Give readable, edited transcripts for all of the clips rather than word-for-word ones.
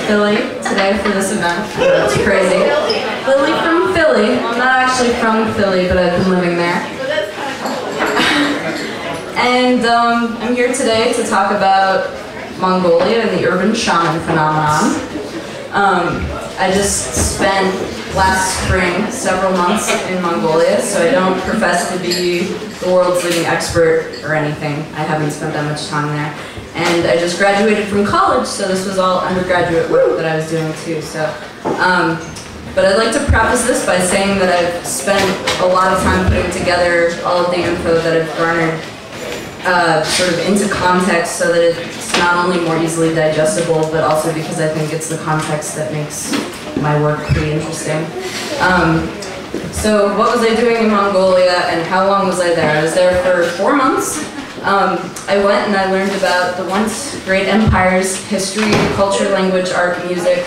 Philly today for this event. It's crazy. Lily from Philly. Well, I'm not actually from Philly, but I've been living there. And I'm here today to talk about Mongolia and the urban shaman phenomenon. I just spent last spring several months in Mongolia, so I don't profess to be the world's leading expert or anything. I haven't spent that much time there. And I just graduated from college, so this was all undergraduate work that I was doing too. So, but I'd like to preface this by saying that I've spent a lot of time putting together all of the info that I've garnered sort of into context so that it's not only more easily digestible, but also because I think it's the context that makes my work pretty interesting. So what was I doing in Mongolia and how long was I there? I was there for 4 months. I went and I learned about the once great empire's history, culture, language, art, music,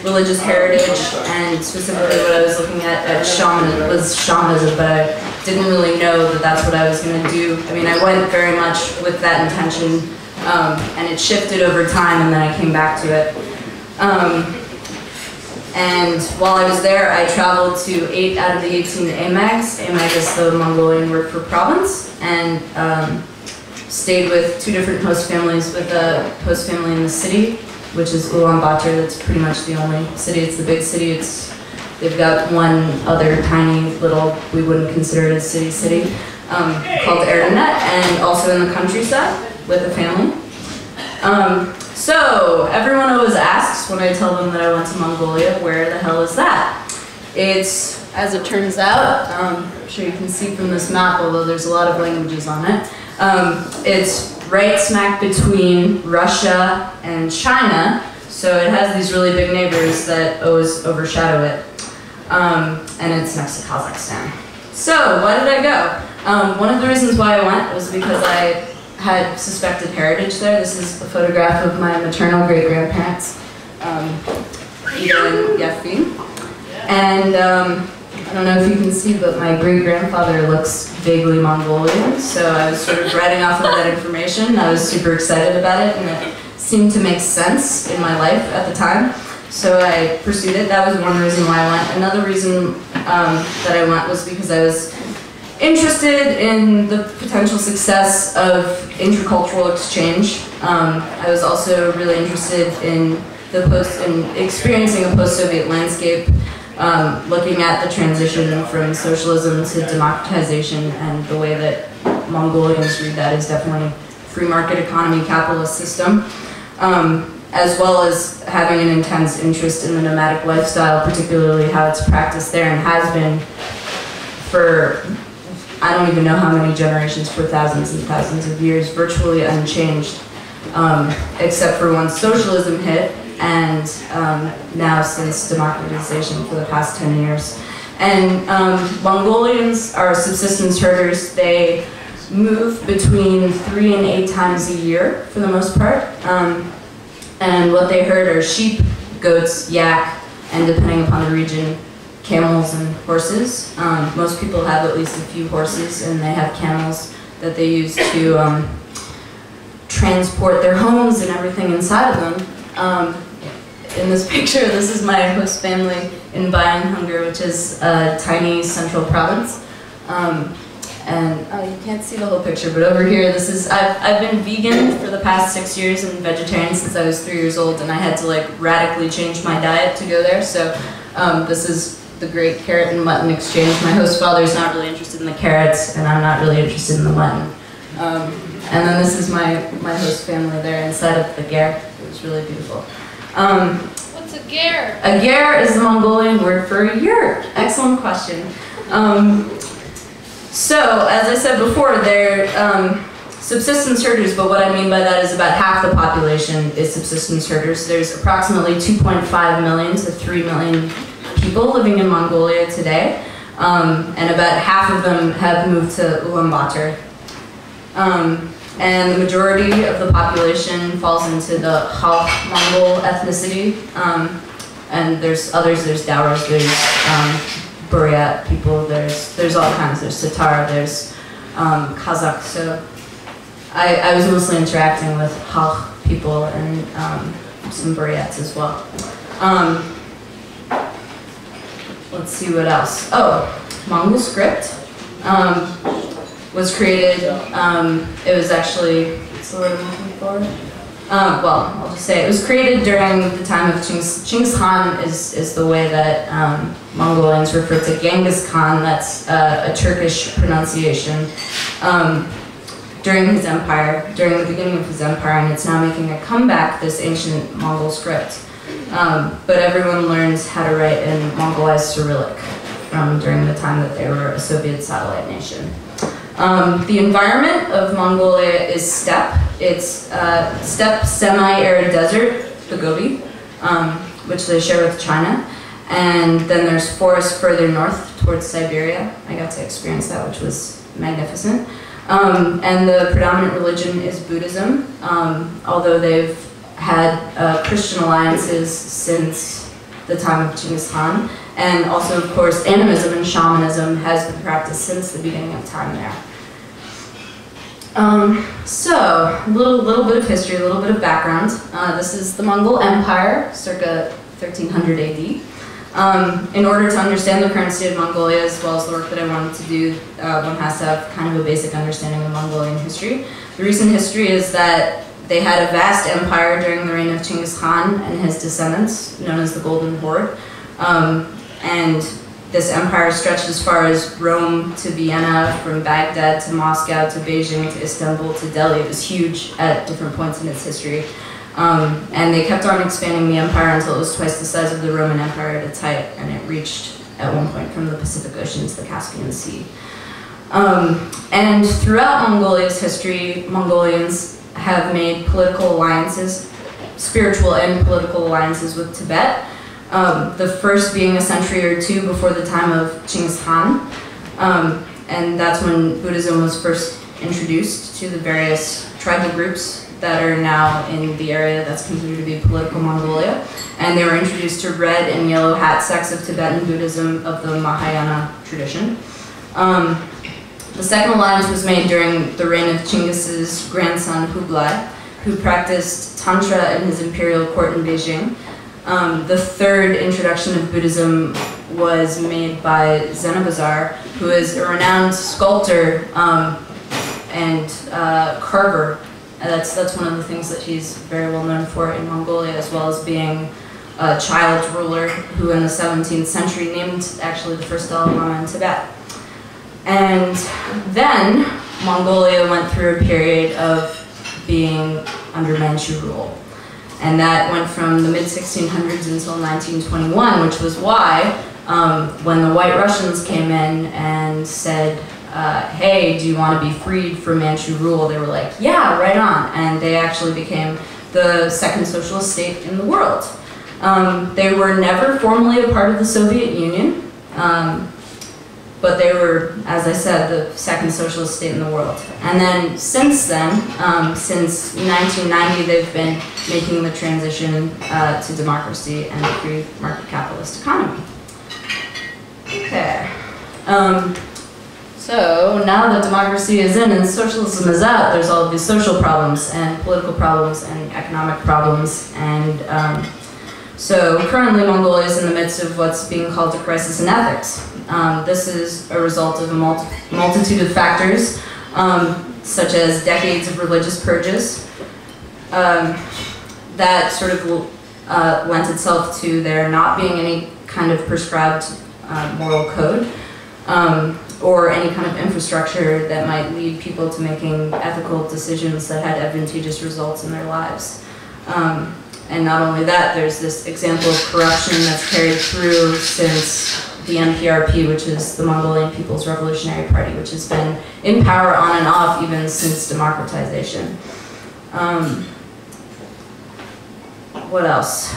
religious heritage, and specifically what I was looking at was shamanism, but I didn't really know that that's what I was going to do. I mean, I went very much with that intention, and it shifted over time, and then I came back to it. And while I was there, I traveled to 8 out of the 18 AMAGs. AMAG is the Mongolian word for province, and stayed with 2 different host families, with a host family in the city, which is Ulaanbaatar. That's pretty much the only city. It's the big city. They've got one other tiny little, we wouldn't consider it a city, called Erdenet, and also in the countryside with a family. So everyone always asks when I tell them that I went to Mongolia, where the hell is that? It's, as it turns out, I'm sure you can see from this map, although there's a lot of languages on it, it's right smack between Russia and China, so it has these really big neighbors that always overshadow it, and it's next to Kazakhstan. So why did I go? One of the reasons why I went was because I had suspected heritage there. This is a photograph of my maternal great-grandparents, Ida and Yefim. And I don't know if you can see, but my great-grandfather looks vaguely Mongolian, so I was sort of writing off of that information. I was super excited about it, and it seemed to make sense in my life at the time. So I pursued it. That was one reason why I went. Another reason that I went was because I was interested in the potential success of intercultural exchange. I was also really interested in experiencing a post-Soviet landscape, looking at the transition from socialism to democratization, and the way that Mongolians read that is definitely free market economy, capitalist system, as well as having an intense interest in the nomadic lifestyle, particularly how it's practiced there and has been for I don't even know how many generations, for thousands and thousands of years, virtually unchanged, except for when socialism hit, and now since democratization for the past 10 years. And Mongolians are subsistence herders. They move between 3 and 8 times a year, for the most part. And what they herd are sheep, goats, yak, and depending upon the region, camels and horses. Most people have at least a few horses, and they have camels that they use to transport their homes and everything inside of them. In this picture, this is my host family in Bayan-Hungar, which is a tiny central province. And you can't see the whole picture, but over here, this is, I've been vegan for the past 6 years and vegetarian since I was 3 years old, and I had to like radically change my diet to go there. So this is the great carrot and mutton exchange. My host father is not really interested in the carrots, and I'm not really interested in the mutton. And then this is my host family there inside of the ger. It was really beautiful. What's a ger? A ger is the Mongolian word for a yurt. Excellent question. So, as I said before, they're subsistence herders, but what I mean by that is about half the population is subsistence herders. There's approximately 2.5 million to 3 million people living in Mongolia today, and about half of them have moved to Ulaanbaatar. And the majority of the population falls into the Halk Mongol ethnicity, and there's others, there's Dowers, there's Buryat people, there's all kinds, there's Tatar, there's Kazakh. So I was mostly interacting with Halk people, and some buryettes as well. Let's see what else. Oh, Mongol script was created. It was actually, what's the word I'm looking for? Well, I'll just say it was created during the time of Genghis Khan is the way that Mongolians refer to Genghis Khan. That's a Turkish pronunciation. During his empire, during the beginning of his empire, and it's now making a comeback, this ancient Mongol script. But everyone learns how to write in Mongolized Cyrillic from during the time that they were a Soviet satellite nation. The environment of Mongolia is steppe. It's steppe semi-arid desert, the Gobi, which they share with China. And then there's forest further north towards Siberia. I got to experience that, which was magnificent. And the predominant religion is Buddhism, although they've had Christian alliances since the time of Genghis Khan. And also, of course, animism and shamanism has been practiced since the beginning of time there. So, a little bit of history, a little bit of background. This is the Mongol Empire, circa 1300 AD. In order to understand the current state of Mongolia, as well as the work that I wanted to do, one has to have kind of a basic understanding of Mongolian history. The recent history is that they had a vast empire during the reign of Genghis Khan and his descendants, known as the Golden Horde. And this empire stretched as far as Rome to Vienna, from Baghdad to Moscow to Beijing to Istanbul to Delhi. It was huge at different points in its history. And they kept on expanding the empire until it was twice the size of the Roman Empire at its height, and it reached at one point from the Pacific Ocean to the Caspian Sea. And throughout Mongolia's history, Mongolians have made political alliances, spiritual and political alliances with Tibet. The first being a century or two before the time of Genghis Khan. And that's when Buddhism was first introduced to the various tribal groups that are now in the area that's considered to be political Mongolia. And they were introduced to red and yellow hat sects of Tibetan Buddhism of the Mahayana tradition. The second alliance was made during the reign of Chinggis's grandson Kublai, who practiced Tantra in his imperial court in Beijing. The third introduction of Buddhism was made by Zanabazar, who is a renowned sculptor and carver. That's one of the things that he's very well known for in Mongolia, as well as being a child ruler who in the 17th century named actually the first Dalai Lama in Tibet. And then Mongolia went through a period of being under Manchu rule. And that went from the mid-1600s until 1921, which was why when the White Russians came in and said, hey, do you want to be freed from Manchu rule? They were like, yeah, right on. And they actually became the second socialist state in the world. They were never formally a part of the Soviet Union, but they were, as I said, the second socialist state in the world. And then, since 1990, they've been making the transition to democracy and a free market capitalist economy. Okay. So now that democracy is in and socialism is out, there's all of these social problems and political problems and economic problems. And so currently Mongolia is in the midst of what's being called a crisis in ethics. This is a result of a multitude of factors, such as decades of religious purges, that sort of lent itself to there not being any kind of prescribed moral code, or any kind of infrastructure that might lead people to making ethical decisions that had advantageous results in their lives. And not only that, there's this example of corruption that's carried through since the MPRP, which is the Mongolian People's Revolutionary Party, which has been in power on and off even since democratization. What else?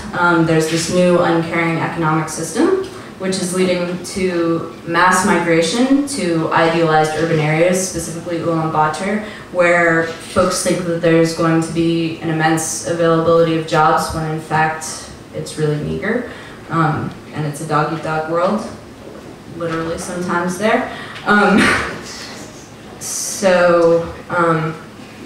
There's this new uncaring economic system, which is leading to mass migration to idealized urban areas, specifically Ulaanbaatar, where folks think that there's going to be an immense availability of jobs when in fact it's really meager. And it's a dog-eat-dog world, literally sometimes there.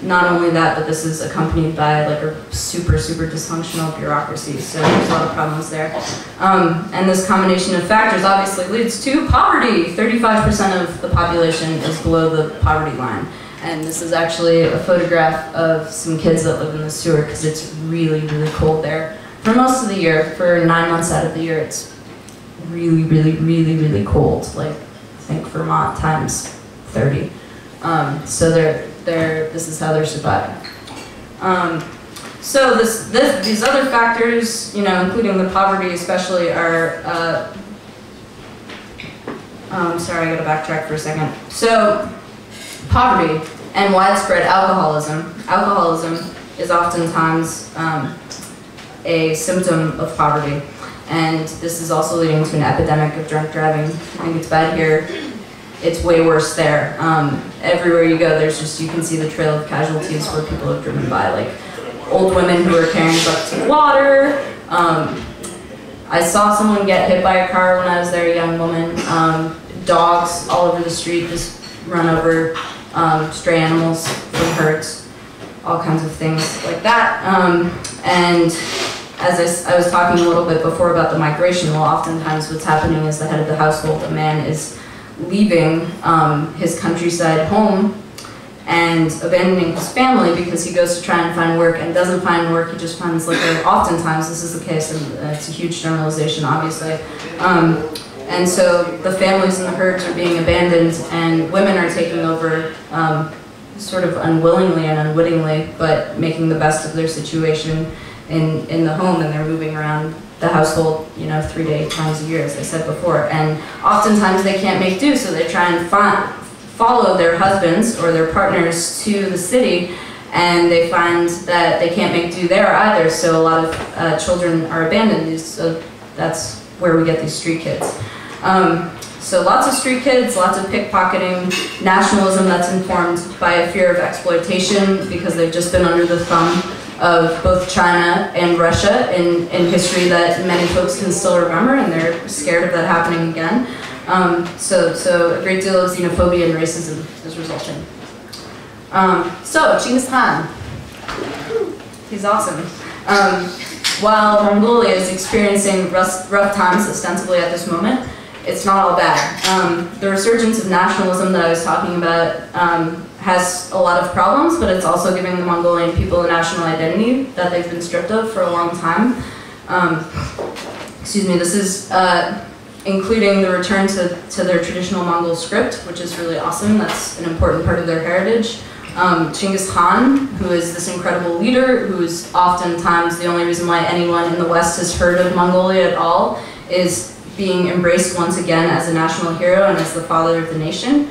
not only that, but this is accompanied by like a super dysfunctional bureaucracy, so there's a lot of problems there. And this combination of factors obviously leads to poverty. 35% of the population is below the poverty line. And this is actually a photograph of some kids that live in the sewer because it's really cold there. For most of the year, for 9 months out of the year, it's really cold. Like, I think Vermont times 30. So this is how they're surviving. So these other factors, you know, including the poverty especially, are, sorry, I gotta backtrack for a second. So, poverty and widespread alcoholism. Alcoholism is oftentimes a symptom of poverty, and this is also leading to an epidemic of drunk driving. I think it's bad here. It's way worse there. Everywhere you go, there's just, you can see the trail of casualties where people have driven by, like old women who are carrying buckets of water. I saw someone get hit by a car when I was there, a young woman. Dogs all over the street just run over stray animals from herds, all kinds of things like that. And as I was talking a little bit before about the migration, well, oftentimes what's happening is the head of the household, a man, is leaving his countryside home and abandoning his family because he goes to try and find work and doesn't find work. He just finds liquor. Oftentimes, this is the case, and it's a huge generalization, obviously. And so the families and the herds are being abandoned, and women are taking over sort of unwillingly and unwittingly, but making the best of their situation in the home, and they're moving around the household, you know, 3 to 8 times a year, as I said before. And oftentimes they can't make do, so they try and follow their husbands or their partners to the city, and they find that they can't make do there either, so a lot of children are abandoned. So that's where we get these street kids. So lots of street kids, lots of pickpocketing, nationalism that's informed by a fear of exploitation because they've just been under the thumb of both China and Russia in history that many folks can still remember, and they're scared of that happening again. So a great deal of xenophobia and racism is resulting. So Genghis Khan, he's awesome. While Mongolia is experiencing rough times ostensibly at this moment, it's not all bad. The resurgence of nationalism that I was talking about has a lot of problems, but it's also giving the Mongolian people a national identity that they've been stripped of for a long time. Excuse me, this is including the return to their traditional Mongol script, which is really awesome. That's an important part of their heritage. Genghis Khan, who is this incredible leader, who is oftentimes the only reason why anyone in the West has heard of Mongolia at all, is being embraced once again as a national hero and as the father of the nation,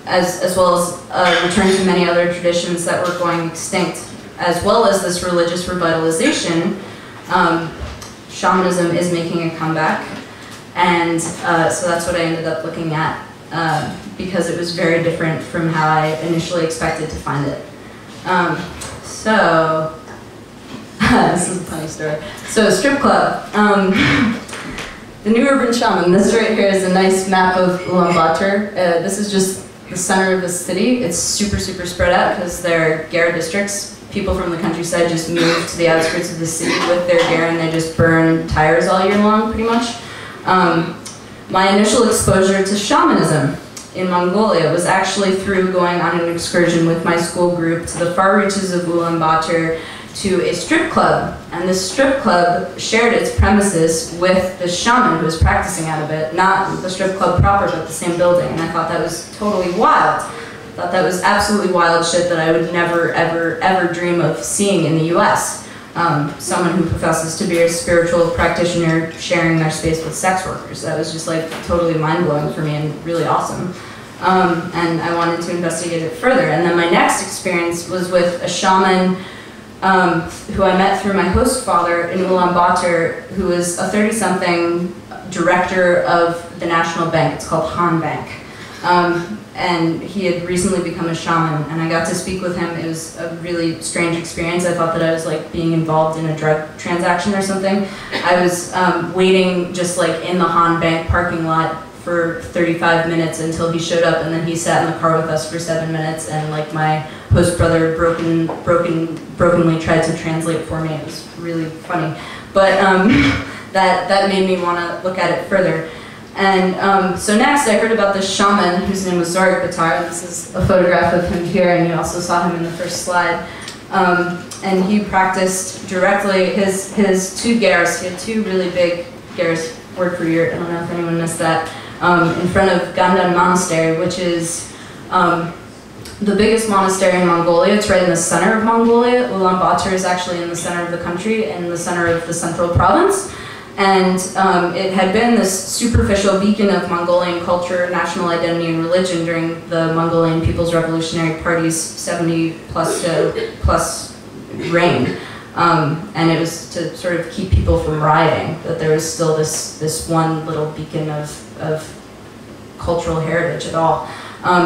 as well as a return to many other traditions that were going extinct, as well as this religious revitalization. Shamanism is making a comeback, and so that's what I ended up looking at because it was very different from how I initially expected to find it. This is a funny story. So strip club. The new urban shaman. This right here is a nice map of Ulaanbaatar. This is just the center of the city. It's super spread out because they're ger districts. People from the countryside just move to the outskirts of the city with their ger, and they just burn tires all year long, pretty much. My initial exposure to shamanism in Mongolia was actually through going on an excursion with my school group to the far reaches of Ulaanbaatar to a strip club, and this strip club shared its premises with the shaman who was practicing out of it, not the strip club proper, but the same building, and I thought that was totally wild. I thought that was absolutely wild shit that I would never, ever dream of seeing in the US. Someone who professes to be a spiritual practitioner sharing their space with sex workers. That was just like totally mind-blowing for me and really awesome. And I wanted to investigate it further. And then my next experience was with a shaman who I met through my host father in Ulaanbaatar, who was a 30-something director of the national bank. It's called Han Bank. And he had recently become a shaman, and I got to speak with him. It was a really strange experience. I thought that I was like being involved in a drug transaction or something. I was waiting just like in the Han Bank parking lot for 35 minutes until he showed up, and then he sat in the car with us for 7 minutes, and like my host brother brokenly tried to translate for me. It was really funny, but that made me want to look at it further. And so next I heard about this shaman whose name was Zorg Batar. This is a photograph of him here, and you also saw him in the first slide. And he practiced directly his two gers. He had two really big gers, word for year, I don't know if anyone missed that, in front of Gandan Monastery, which is the biggest monastery in Mongolia. It's right in the center of Mongolia. Ulaanbaatar is actually in the center of the country, in the center of the central province. And it had been this superficial beacon of Mongolian culture, national identity, and religion during the Mongolian People's Revolutionary Party's 70-plus reign. And it was to sort of keep people from rioting, that there was still this one little beacon of cultural heritage at all.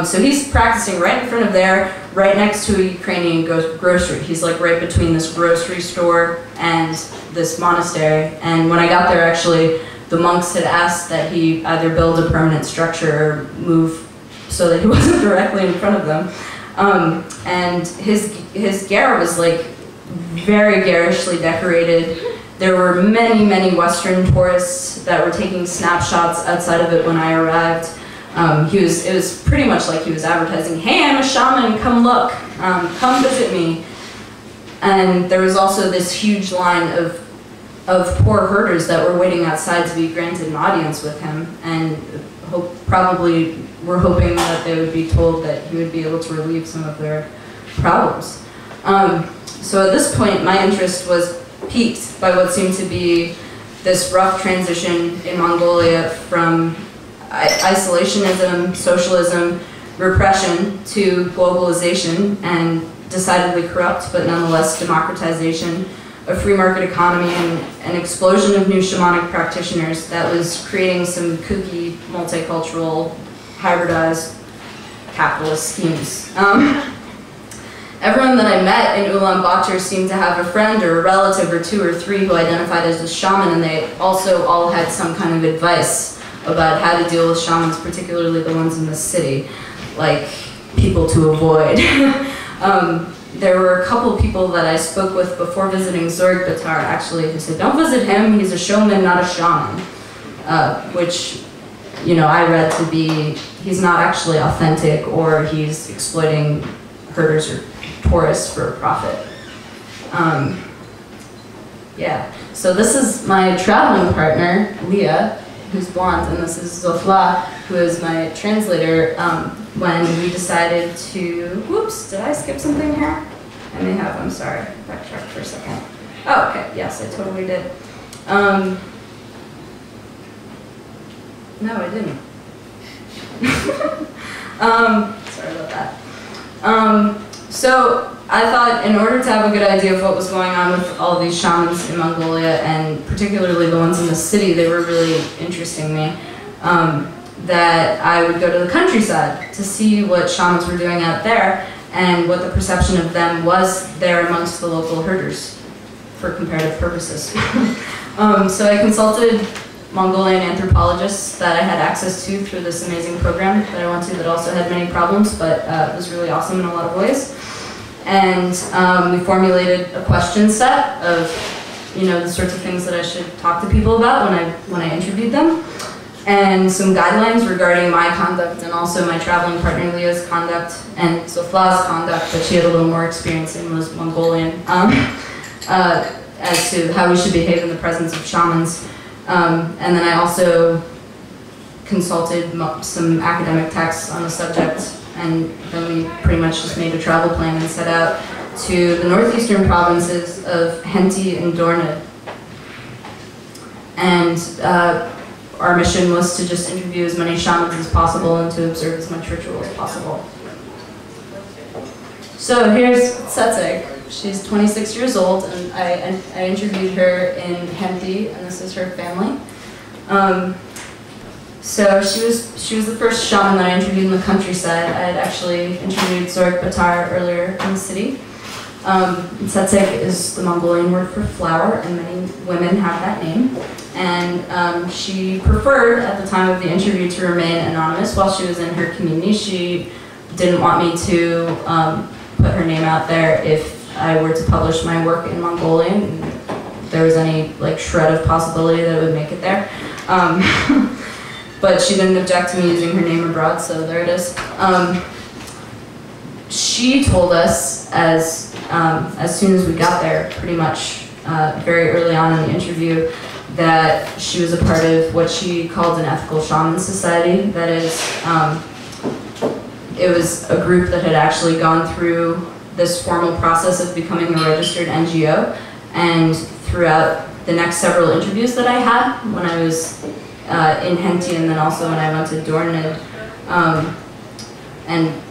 So he's practicing right in front of there, right next to a Ukrainian grocery. He's like right between this grocery store and this monastery. And when I got there, actually, the monks had asked that he either build a permanent structure or move so that he wasn't directly in front of them. And his ger was like very garishly decorated. There were many, many Western tourists that were taking snapshots outside of it when I arrived. It was pretty much like he was advertising, hey, I'm a shaman, come look, come visit me. And there was also this huge line of poor herders that were waiting outside to be granted an audience with him, and probably were hoping that they would be told that he would be able to relieve some of their problems. So at this point, my interest was piqued by what seemed to be this rough transition in Mongolia from isolationism, socialism, repression to globalization and decidedly corrupt, but nonetheless democratization, a free market economy, and an explosion of new shamanic practitioners that was creating some kooky, multicultural, hybridized capitalist schemes. Everyone that I met in Ulaanbaatar seemed to have a friend or a relative or two or three who identified as a shaman, and they also all had some kind of advice about how to deal with shamans, particularly the ones in the city, like people to avoid. There were a couple of people that I spoke with before visiting Zorg Batar, actually, who said, don't visit him, he's a showman, not a shaman. Which, you know, I read to be, he's not actually authentic, or he's exploiting herders or tourists for a profit. Yeah, so this is my traveling partner, Leah, who's blonde, and this is Zofla, who is my translator, when we decided to, whoops, did I skip something here? I may have, I'm sorry, backtrack for a second. Oh, okay, yes, I totally did. No, I didn't. Sorry about that. So I thought in order to have a good idea of what was going on with all these shamans in Mongolia, and particularly the ones in the city, they were really interesting me, that I would go to the countryside to see what shamans were doing out there and what the perception of them was there amongst the local herders for comparative purposes. So I consulted Mongolian anthropologists that I had access to through this amazing program that I went to that also had many problems, but it was really awesome in a lot of ways. And we formulated a question set of, you know, the sorts of things that I should talk to people about when I interviewed them, and some guidelines regarding my conduct and also my traveling partner Leah's conduct and Zofla's conduct, but she had a little more experience in was Mongolian, as to how we should behave in the presence of shamans. And then I also consulted some academic texts on the subject, and then we pretty much just made a travel plan and set out to the northeastern provinces of Henty and Dorne. And our mission was to just interview as many shamans as possible and to observe as much ritual as possible. So here's Tsetseg. She's 26 years old, and I interviewed her in Henty, and this is her family. So she was the first shaman that I interviewed in the countryside. I had actually interviewed Zorg Batar earlier in the city. Tsetseg is the Mongolian word for flower, and many women have that name. and she preferred at the time of the interview to remain anonymous while she was in her community. She didn't want me to put her name out there if I were to publish my work in Mongolian, and there was any like shred of possibility that it would make it there. But she didn't object to me using her name abroad, so there it is. She told us as soon as we got there, pretty much very early on in the interview, that she was a part of what she called an ethical shaman society. That is, it was a group that had actually gone through this formal process of becoming a registered NGO, and throughout the next several interviews that I had when I was in Henti and then also when I went to Dornid, and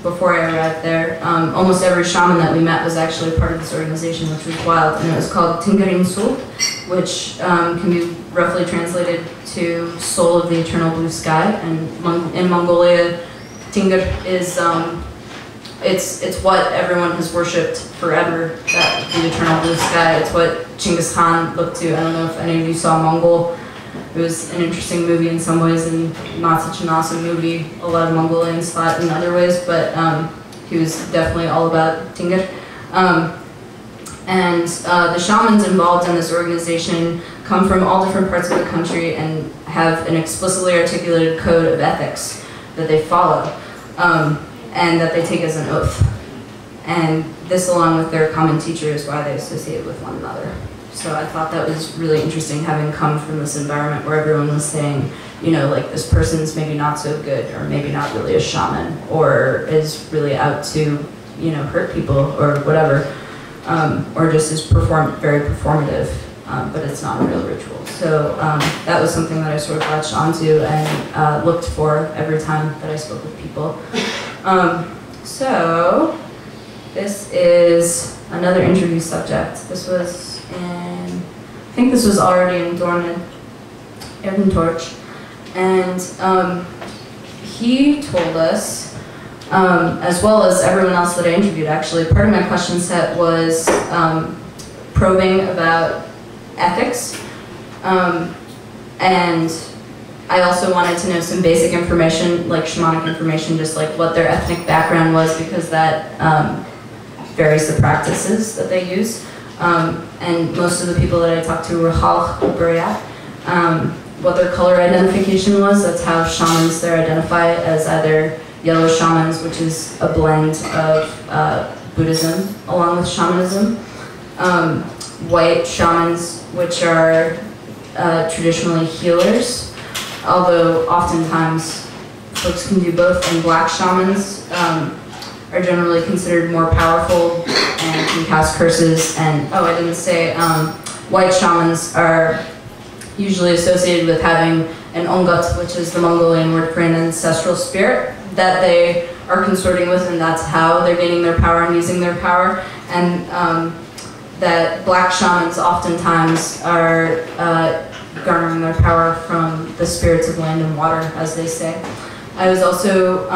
before I arrived there, almost every shaman that we met was actually part of this organization, which was wild, and it was called Tingarin Sul, which can be roughly translated to Soul of the Eternal Blue Sky. And in Mongolia, Tingar is it's what everyone has worshipped forever, that the eternal blue sky. It's what Genghis Khan looked to. I don't know if any of you saw Mongol. It was an interesting movie in some ways and not such an awesome movie. A lot of Mongolians thought in other ways, but he was definitely all about Tingar. And the shamans involved in this organization come from all different parts of the country and have an explicitly articulated code of ethics that they follow, and that they take as an oath. And this, along with their common teacher, is why they associate with one another. So I thought that was really interesting, having come from this environment where everyone was saying, you know, like, this person's maybe not so good, or maybe not really a shaman, or is really out to, you know, hurt people, or whatever, or just is very performative, but it's not a real ritual. So that was something that I sort of latched onto and looked for every time that I spoke with people. So this is another interview subject. This was I think this was already in Dornid, Torch, and he told us, as well as everyone else that I interviewed actually, part of my question set was probing about ethics, and I also wanted to know some basic information, like shamanic information, just like what their ethnic background was, because that varies the practices that they use. And most of the people that I talked to were Halch or Buryat. What their color identification was, that's how shamans there identify, as either yellow shamans, which is a blend of Buddhism along with shamanism, white shamans, which are traditionally healers, although oftentimes folks can do both, and black shamans are generally considered more powerful and can cast curses. And oh, I didn't say, white shamans are usually associated with having an ongut, which is the Mongolian word for an ancestral spirit that they are consorting with, and that's how they're gaining their power and using their power. And that black shamans oftentimes are garnering their power from the spirits of land and water, as they say. I was also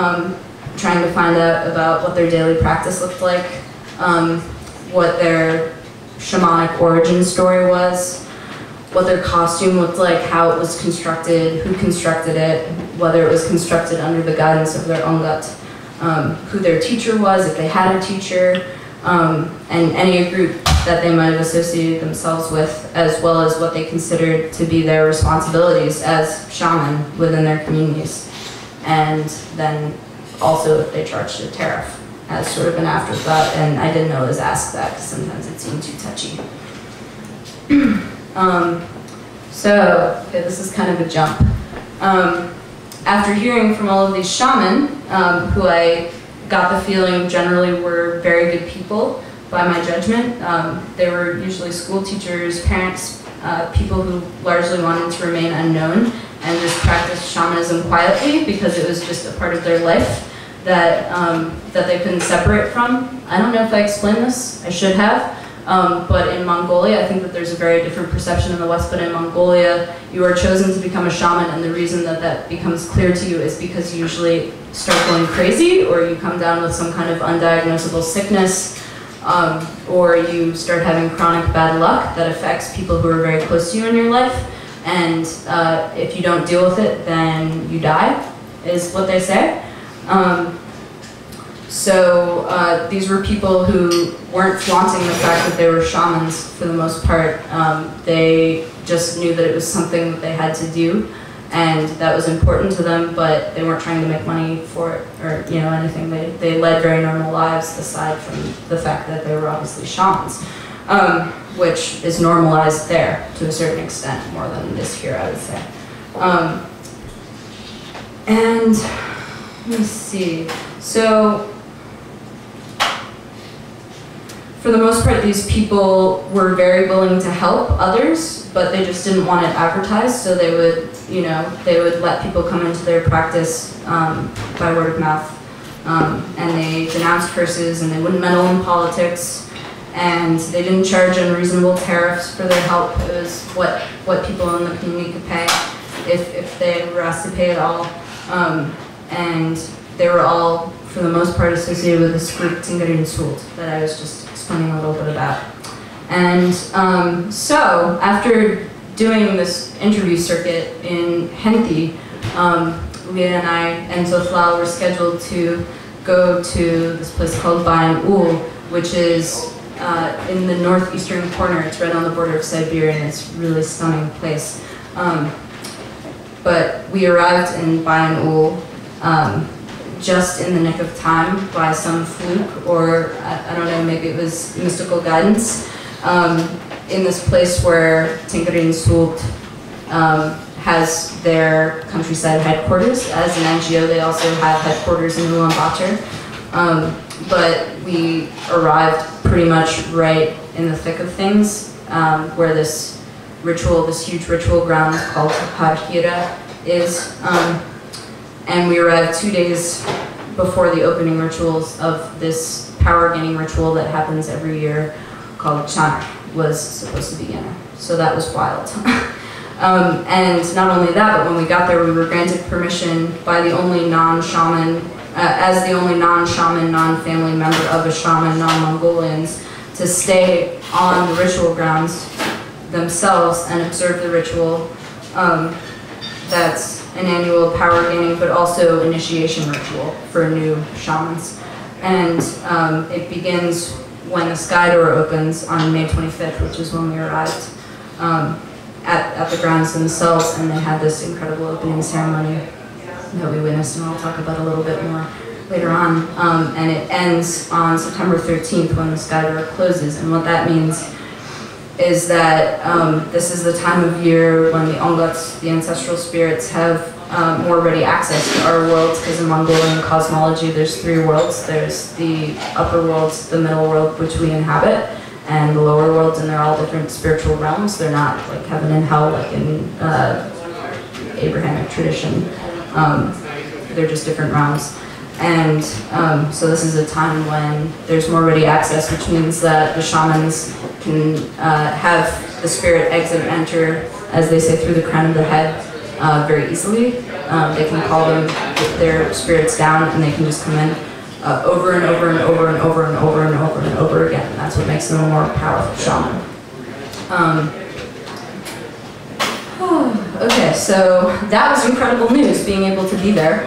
trying to find out about what their daily practice looked like, what their shamanic origin story was, what their costume looked like, how it was constructed, who constructed it, whether it was constructed under the guidance of their ongut, who their teacher was, if they had a teacher, and any group that they might have associated themselves with, as well as what they considered to be their responsibilities as shaman within their communities. And then also if they charged a tariff as sort of an afterthought, and I didn't always ask that because sometimes it seemed too touchy. So, okay, this is kind of a jump. After hearing from all of these shaman, who I got the feeling generally were very good people by my judgment, they were usually school teachers, parents, people who largely wanted to remain unknown and just practice shamanism quietly because it was just a part of their life that, that they couldn't separate from. I don't know if I explained this, I should have. But in Mongolia, I think that there's a very different perception in the West, but in Mongolia, you are chosen to become a shaman, and the reason that that becomes clear to you is because you usually start going crazy, or you come down with some kind of undiagnosable sickness, or you start having chronic bad luck that affects people who are very close to you in your life, and if you don't deal with it, then you die, is what they say. So these were people who weren't flaunting the fact that they were shamans for the most part. They just knew that it was something that they had to do, and that was important to them, but they weren't trying to make money for it or anything. They led very normal lives aside from the fact that they were obviously shamans, which is normalized there to a certain extent, more than it is here, I would say. And let me see. So for the most part, these people were very willing to help others, but they just didn't want it advertised, so they would, they would let people come into their practice by word of mouth, and they denounced curses, and they wouldn't meddle in politics, and they didn't charge unreasonable tariffs for their help. It was what people in the community could pay if they were asked to pay at all, and they were all, for the most part, associated with this group Tingarin Sult that I was just explaining a little bit about. And so after doing this interview circuit in Henti, Leah and I and Zoflal were scheduled to go to this place called Bayan Ul, which is in the northeastern corner. It's right on the border of Siberia, and it's a really stunning place. But we arrived in Bayan Ul just in the nick of time by some fluke, or I don't know, maybe it was mystical guidance, in this place where Tingarin Sult has their countryside headquarters. As an NGO, they also have headquarters in Ulaanbaatar. But we arrived pretty much right in the thick of things, where this ritual, this huge ritual ground called Harhira is. And we arrived 2 days before the opening rituals of this power-gaining ritual that happens every year called Shamanic was supposed to begin. So that was wild. And not only that, but when we got there, we were granted permission by the only non-shaman, as the only non-shaman, non-family member of a shaman, non-Mongolians, to stay on the ritual grounds themselves and observe the ritual. That's an annual power gaining, but also initiation ritual for new shamans. And it begins when the sky door opens on May 25th, which is when we arrived at the grounds themselves, and they had this incredible opening ceremony that we witnessed, and I'll talk about a little bit more later on. And it ends on September 13th when the sky door closes, and what that means is that this is the time of year when the Onguts, the ancestral spirits, have more ready access to our worlds, because in Mongolian cosmology there's 3 worlds. There's the upper worlds, the middle world, which we inhabit, and the lower worlds, and they're all different spiritual realms. They're not like heaven and hell like in Abrahamic tradition. They're just different realms. And so this is a time when there's more ready access, which means that the shamans can have the spirit exit and enter, as they say, through the crown of the head very easily. They can call their spirits down, and they can just come in over and over and over and over and over and over and over again. And that's what makes them a more powerful shaman. Okay, so that was incredible news, being able to be there.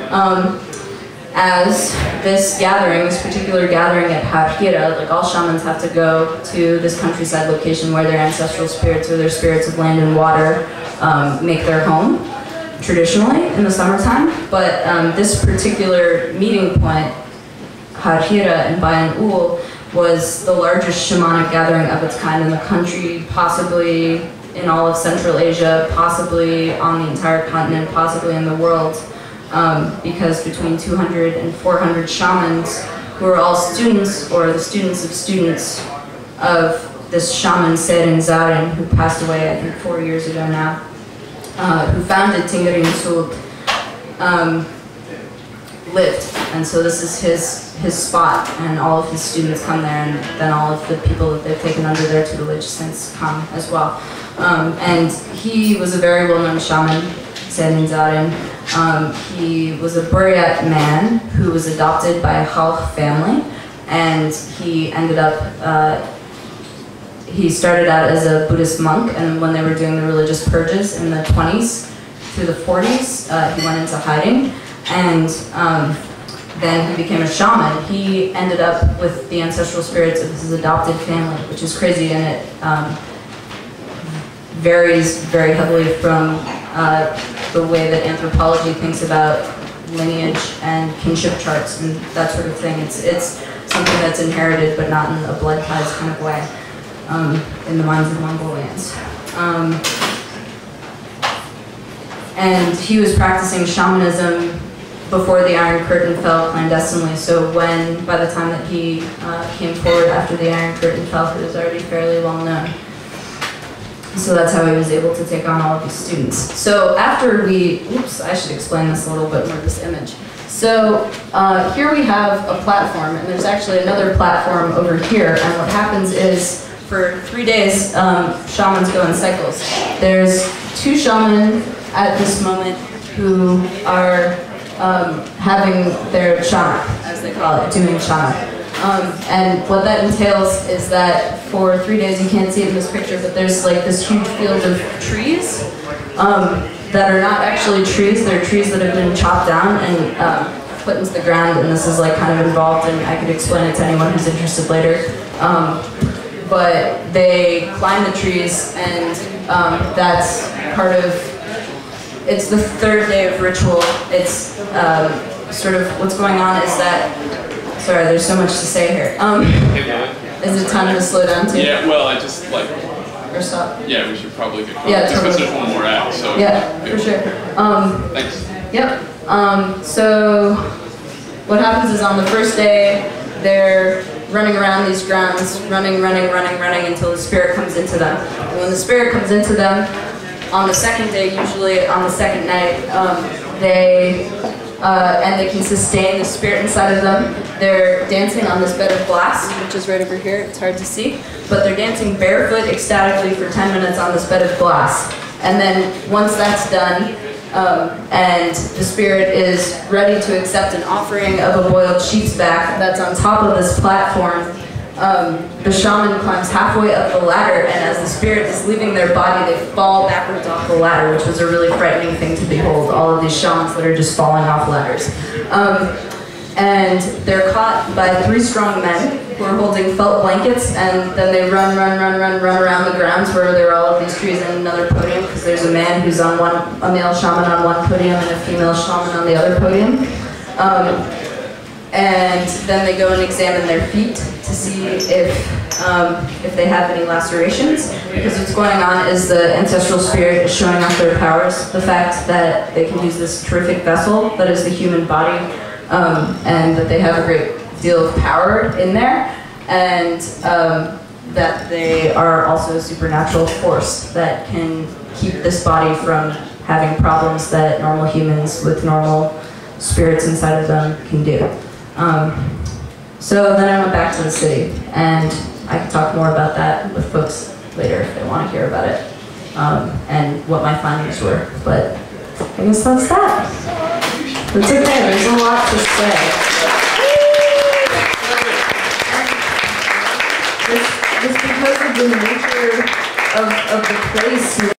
As this gathering, this particular gathering at Harhira, like all shamans have to go to this countryside location where their ancestral spirits or their spirits of land and water make their home, traditionally in the summertime. But this particular meeting point, Harhira in Bayan Ul, was the largest shamanic gathering of its kind in the country, possibly in all of Central Asia, possibly on the entire continent, possibly in the world. Because between 200 and 400 shamans, who are all students, or the students of students of this shaman Serin Zarin, who passed away I think 4 years ago now, who founded Tingarin Sult, lived. And so this is his spot, and all of his students come there, and then all of the people that they've taken under their tutelage since come as well. And he was a very well-known shaman, Serin Zarin. He was a Buryat man who was adopted by a Khalq family, and he ended up he started out as a Buddhist monk, and when they were doing the religious purges in the 20s through the 40s, he went into hiding, and then he became a shaman. He ended up with the ancestral spirits of his adopted family, which is crazy, and it varies very heavily from the way that anthropology thinks about lineage and kinship charts and that sort of thing. It's something that's inherited, but not in a blood ties kind of way, in the minds of Mongolians. And he was practicing shamanism before the Iron Curtain fell clandestinely, so by the time that he came forward after the Iron Curtain fell, he was already fairly well known. So that's how he was able to take on all of these students. So after I should explain this a little bit more, this image. So here we have a platform, and there's actually another platform over here, and what happens is for 3 days, shamans go in cycles. There's 2 shaman at this moment who are having their shana, as they call it, doing shana. And what that entails is that for 3 days, you can't see it in this picture, but there's like this huge field of trees that are not actually trees. They're trees that have been chopped down and put into the ground, and this is like kind of involved, and I could explain it to anyone who's interested later. But they climb the trees, and that's part of, it's the 3rd day of ritual. It's sort of what's going on is that, sorry, there's so much to say here. Is it time to slow down too? Yeah, well, I just like... Or stop? Yeah, we should probably get going. Yeah, just because there's one more act, so... Yeah, for sure. Thanks. Yep. So what happens is on the first day, they're running around these grounds, running until the spirit comes into them. And when the spirit comes into them, on the 2nd day, usually on the 2nd night, and they can sustain the spirit inside of them. They're dancing on this bed of glass, which is right over here, it's hard to see, but they're dancing barefoot ecstatically for 10 minutes on this bed of glass. And then once that's done, and the spirit is ready to accept an offering of a boiled sheep's back that's on top of this platform, the shaman climbs halfway up the ladder, and as the spirit is leaving their body, they fall backwards off the ladder, which was a really frightening thing to behold, all of these shamans that are just falling off ladders. And they're caught by 3 strong men who are holding felt blankets, and then they run around the grounds where there are all of these trees and another podium, because there's a man who's on a male shaman on one podium and a female shaman on the other podium. And then they go and examine their feet to see if they have any lacerations, because what's going on is the ancestral spirit is showing off their powers, the fact that they can use this terrific vessel that is the human body, and that they have a great deal of power in there, and that they are also a supernatural force that can keep this body from having problems that normal humans with normal spirits inside of them can do. So then I went back to the city, and I can talk more about that with folks later if they want to hear about it, and what my findings were, but I guess that's that. That's okay, there's a lot to say. Just because of the nature of the place.